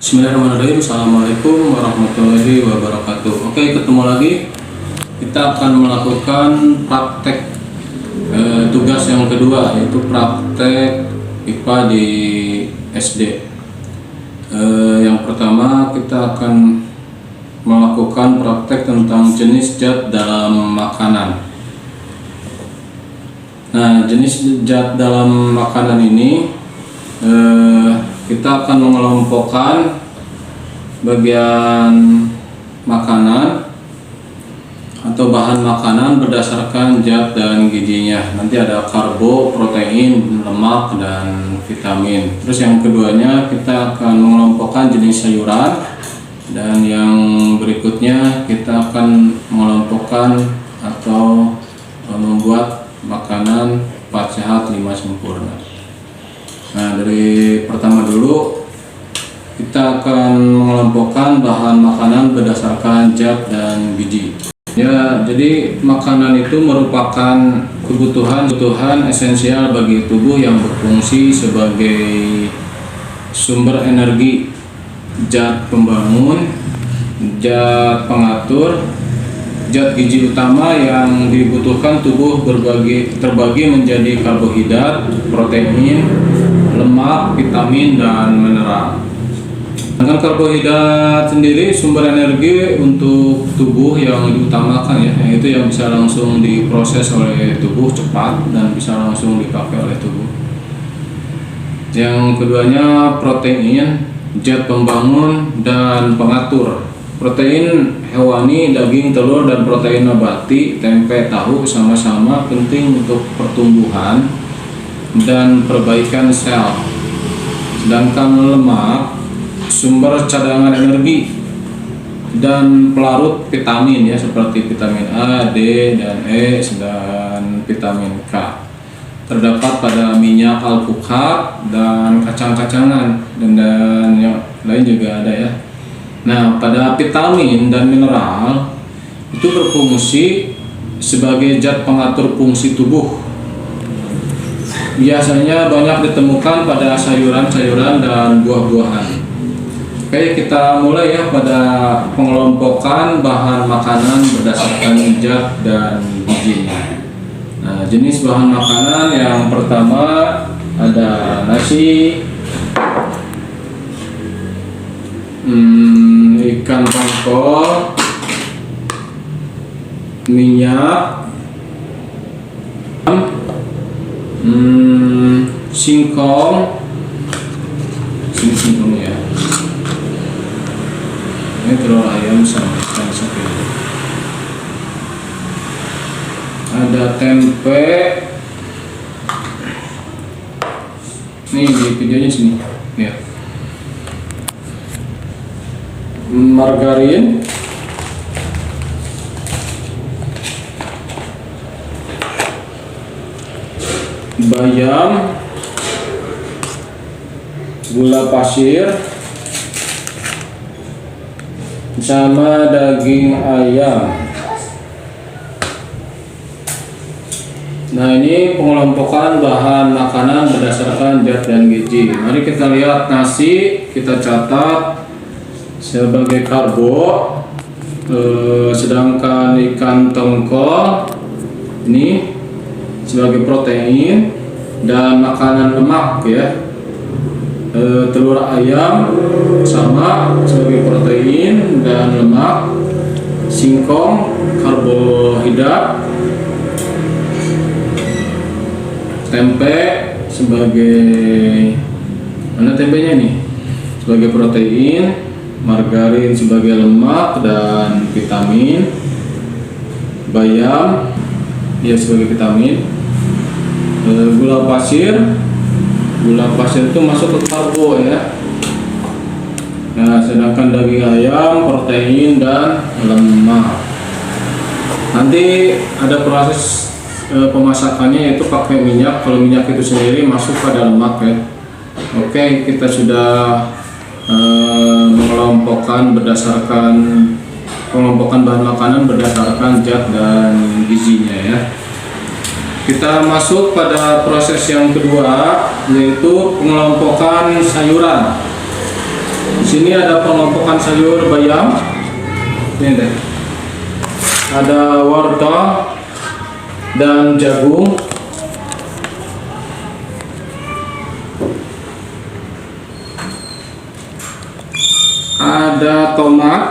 Bismillahirrahmanirrahim. Assalamualaikum warahmatullahi wabarakatuh. Oke, ketemu lagi. Kita akan melakukan praktek tugas yang kedua, yaitu praktek IPA di SD. Yang pertama kita akan melakukan praktek tentang jenis zat dalam makanan. Nah, jenis zat dalam makanan ini kita akan mengelompokkan bagian makanan atau bahan makanan berdasarkan zat dan gizinya. Nanti ada karbo, protein, lemak, dan vitamin. Terus yang keduanya kita akan mengelompokkan jenis sayuran, dan yang berikutnya kita akan mengelompokkan atau membuat makanan 4 sehat 5 sempurna. Nah, dari pertama dulu kita akan mengelompokkan bahan makanan berdasarkan zat dan gizi. Ya, jadi makanan itu merupakan kebutuhan esensial bagi tubuh yang berfungsi sebagai sumber energi, zat pembangun, zat pengatur, zat gizi utama yang dibutuhkan tubuh terbagi menjadi karbohidrat, protein, lemak, vitamin, dan mineral. Dengan karbohidrat sendiri sumber energi untuk tubuh yang diutamakan, yaitu yang bisa langsung diproses oleh tubuh cepat dan bisa langsung dipakai oleh tubuh. Yang keduanya protein, zat pembangun dan pengatur. Protein hewani, daging, telur, dan protein nabati, tempe, tahu sama-sama penting untuk pertumbuhan dan perbaikan sel. Sedangkan lemak sumber cadangan energi dan pelarut vitamin, seperti vitamin A, D, dan E, dan vitamin K. Terdapat pada minyak alpukat dan kacang-kacangan, dan yang lain juga ada ya. Nah, pada vitamin dan mineral itu berfungsi sebagai zat pengatur fungsi tubuh. Biasanya banyak ditemukan pada sayuran-sayuran dan buah-buahan. Oke, kita mulai pada pengelompokan bahan makanan berdasarkan zat dan gizinya. Nah, jenis bahan makanan yang pertama ada nasi, ikan tongkol, minyak, singkong, singkong ya. Ini telur ayam sama ikan sapi. Ada tempe. Nih di videonya sini. Ya. Margarin, bayam, gula pasir, sama daging ayam. Nah, ini pengelompokan bahan makanan berdasarkan zat dan gizi. Mari kita lihat nasi, kita catat sebagai karbo, sedangkan ikan tongkol ini sebagai protein, dan makanan lemak telur ayam sama sebagai protein dan lemak, singkong karbohidrat, tempe sebagai mana tempenya nih sebagai protein, margarin sebagai lemak dan vitamin, bayam sebagai vitamin, gula pasir itu masuk ke karbo ya. Nah, sedangkan daging ayam protein dan lemak. Nanti ada proses pemasakannya, yaitu pakai minyak. Kalau minyak itu sendiri masuk pada lemak ya. Oke, kita sudah mengelompokkan bahan makanan berdasarkan zat dan gizinya ya. Kita masuk pada proses yang kedua, yaitu pengelompokan sayuran. Di sini ada pengelompokan sayur bayam. Ini deh. Ada wortel dan jagung. Ada tomat.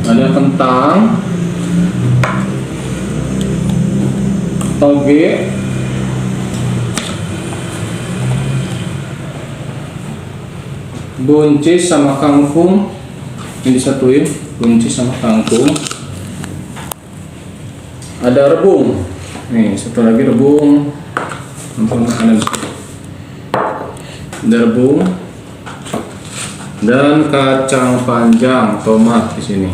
Ada kentang, toge, buncis sama kangkung. Ini disatuin, buncis sama kangkung. Ada rebung. Nih, satu lagi rebung. Ada rebung dan kacang panjang, tomat di sini.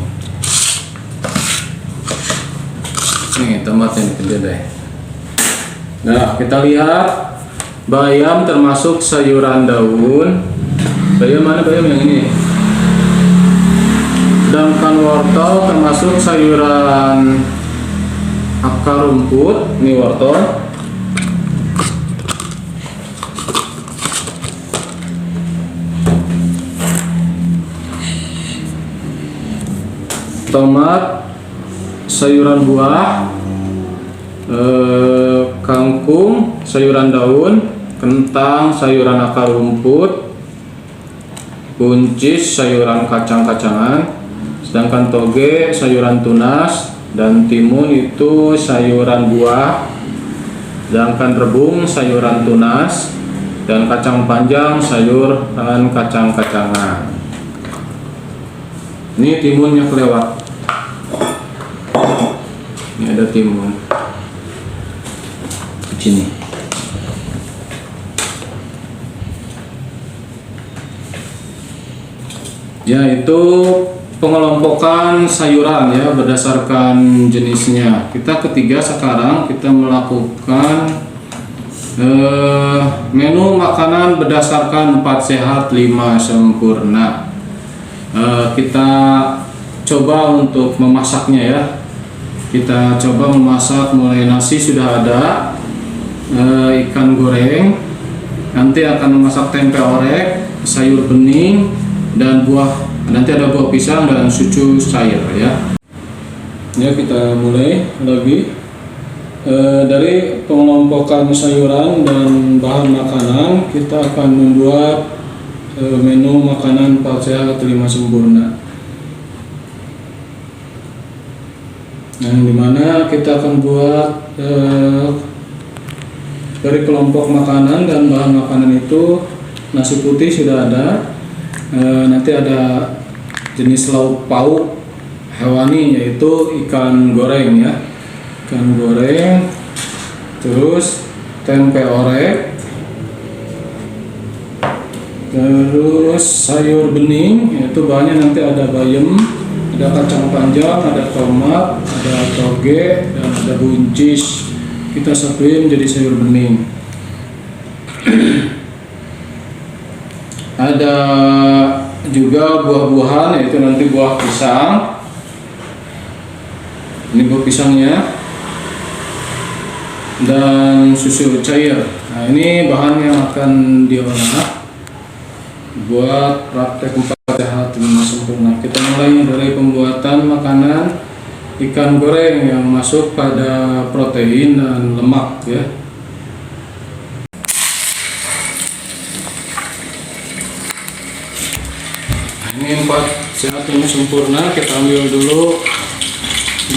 Nih, tomatnya ini gede deh. Nah, kita lihat bayam termasuk sayuran daun. Bayam mana bayam yang ini? Sedangkan wortel termasuk sayuran akar rumput. Ini wortel. Tomat, sayuran buah, kangkung, sayuran daun, kentang, sayuran akar rumput, buncis, sayuran kacang-kacangan, sedangkan toge, sayuran tunas, dan timun itu sayuran buah, sedangkan rebung, sayuran tunas, dan kacang panjang, sayuran kacang-kacangan. Ini timunnya kelewat. Ini ada timun di sini. Ya, itu pengelompokan sayuran ya berdasarkan jenisnya. Kita ketiga sekarang kita melakukan menu makanan berdasarkan 4 sehat 5 sempurna. Kita coba untuk memasaknya ya. Kita coba memasak mulai nasi sudah ada, ikan goreng, nanti akan memasak tempe orek, sayur bening, dan buah. Nanti ada buah pisang dan susu cair ya. Ya, kita mulai lagi dari pengelompokan sayuran dan bahan makanan. Kita akan membuat menu makanan 4 sehat 5 sempurna. Yang dimana kita akan buat dari kelompok makanan dan bahan makanan itu nasi putih sudah ada, nanti ada jenis lauk pauk hewani yaitu ikan goreng ya, ikan goreng, terus tempe orek, terus sayur bening yaitu bahannya nanti ada bayam, ada kacang panjang, ada tomat, ada toge, dan ada buncis. Kita satuin jadi sayur bening. Ada juga buah-buahan yaitu nanti buah pisang. Ini buah pisangnya. Dan susu cair. Nah, ini bahan yang akan diolah buat praktek 4 sehat 5 sempurna. Kita mulai dari pembuatan makanan ikan goreng yang masuk pada protein dan lemak ya. Ini 4 sehat 5 sempurna. Kita ambil dulu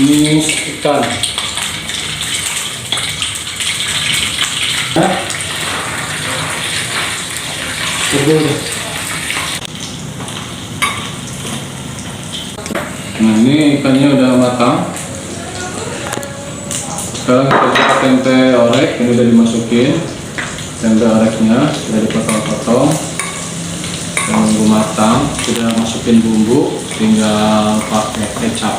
ini ikan. Nah, ini ikannya udah matang. Sekarang kita buat tempe orek. Ini udah dimasukin tempe oreknya, sudah dipotong-potong dan nunggu matang. Sudah masukin bumbu, tinggal pakai kecap.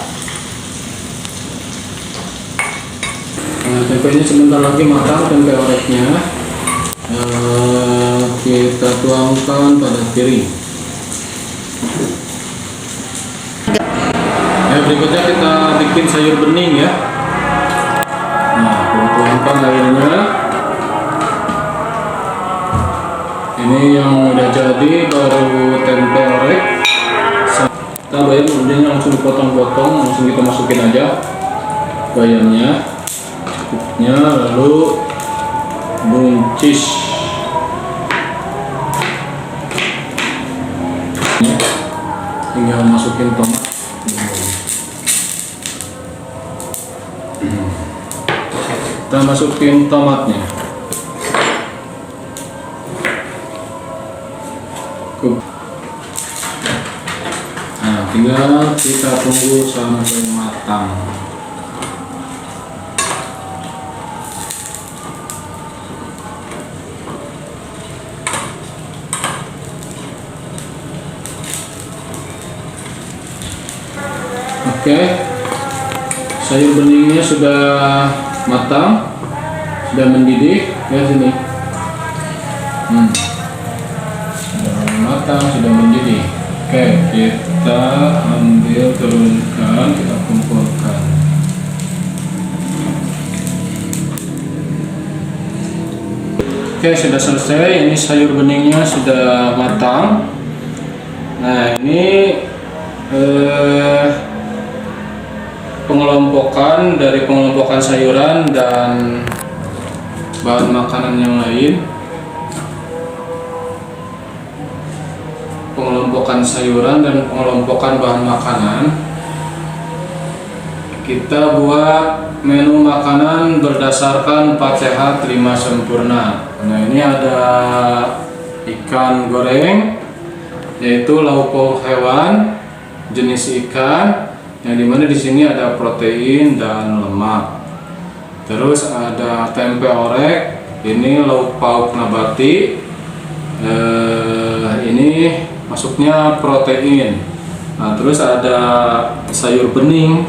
Nah, tempenya sebentar lagi matang, tempe oreknya. Kita tuangkan pada piring. Berikutnya kita bikin sayur bening ya. Nah, tuangkan airnya. Ini yang udah jadi baru tempe orek. Kita bayam udahnya langsung dipotong-potong, langsung kita masukin aja bayamnya, cukupnya, lalu buncis. Tinggal masukin tomat. Kita masukin tomatnya. Nah, tinggal kita tunggu sampai matang. Oke, sayur beningnya sudah matang, sudah mendidih. Ya sini, sudah matang, sudah mendidih. Oke, kita ambil, turunkan, kita kumpulkan. Oke, sudah selesai. Ini sayur beningnya sudah matang. Nah, ini pengelompokan dari pengelompokan sayuran dan bahan makanan yang lain. Pengelompokan sayuran dan pengelompokan bahan makanan. Kita buat menu makanan berdasarkan 4 sehat 5 sempurna. Nah, ini ada ikan goreng, yaitu lauk pauk hewan jenis ikan, yang dimana di sini ada protein dan lemak. Terus ada tempe orek, ini lauk pauk nabati, ini masuknya protein. Nah, terus ada sayur bening,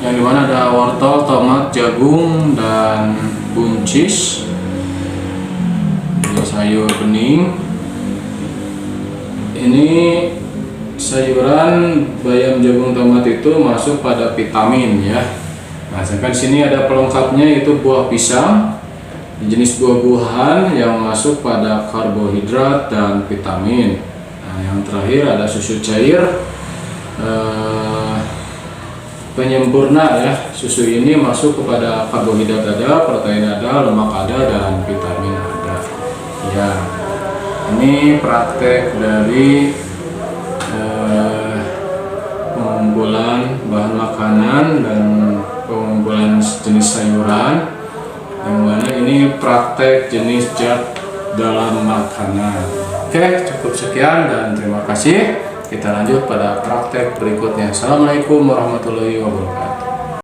yang dimana ada wortel, tomat, jagung, dan buncis. Ini sayur bening. Ini sayuran bayam, jagung, tomat itu masuk pada vitamin ya. Nah, sedangkan sini ada pelengkapnya, yaitu buah pisang, jenis buah-buahan yang masuk pada karbohidrat dan vitamin. Nah, yang terakhir ada susu cair penyempurna ya. Susu ini masuk kepada karbohidrat ada, protein ada, lemak ada, dan vitamin ada. Ya, ini praktek dari pengumpulan bahan makanan dan pengumpulan jenis sayuran, yang mana ini praktek jenis zat dalam makanan. Oke, cukup sekian dan terima kasih. Kita lanjut pada praktek berikutnya. Assalamualaikum warahmatullahi wabarakatuh.